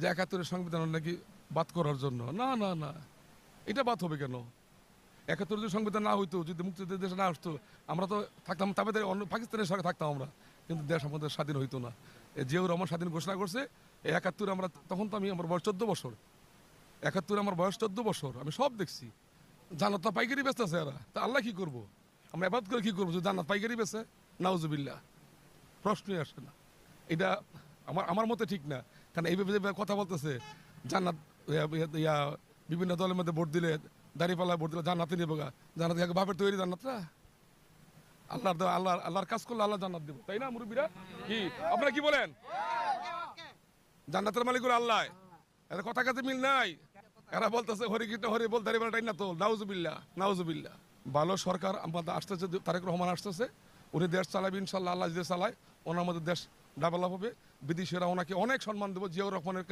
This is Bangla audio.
যে ৭১-এর সংবিধান নাকি বাদ করার জন্য। না না না, এটা বাদ হবে কেন? ৭১ যদি সংবিধান না হইতো, যদি মুক্তিযুদ্ধের দেশে না আসতো, আমরা তো থাকতাম তাদের অন্য পাকিস্তানের সঙ্গে থাকতাম আমরা, কিন্তু দেশ আমাদের স্বাধীন হইতো না। জিয়াউর রহমান স্বাধীন ঘোষণা করছে, এই ৭১ আমরা তখন তো আমার বয়স 14 বছর, ৭১ আমার বয়স 14 বছর, আমি সব দেখছি। জান্নাত তো পাইকারি বেচতে আছে এরা, তা আল্লাহ কি করবো? আমরা এবাদ করে কি করবো যদি জান্নাত পাইকারি বেচে? নাউজুবিল্লাহ, প্রশ্নই আসে না। এটা আমার মতে ঠিক না। কারণ এইভাবে যে কথা বলতেছে জান্নাত, বিভিন্ন দলের মধ্যে ভোট দিলে, দাঁড়িপাল্লা ভোট দিলে জান্নাতে নেবো গা, জান্নাত বাপের তৈরি জান্নাতরা। আল্লাহর কাজ করলে আল্লাহ জান্নাত দেবো, তাই না মুরব্বীরা? কি আপনারা কি বলেন? জান্নাতের মালিক আল্লাহ, এর কথা কাছে মিল নাই। এরা বলতেছে হরি কৃষ্ণ হরি বল, দাঁড়িপাল্লাটাই না তো। নাউজুবিল্লাহ নাউজুবিল্লাহ। ভালো সরকার আমাদের আসতেছে, তারেক রহমান আসতেছে, উনি দেশ চালাবে ইনশাল্লাহ, আল্লাহ যে চালায় ওনার মধ্যে দেশ ডেভেলপ হবে। বিদেশিরা ওনাকে অনেক সম্মান দেবো। জিয়াউর রহমানের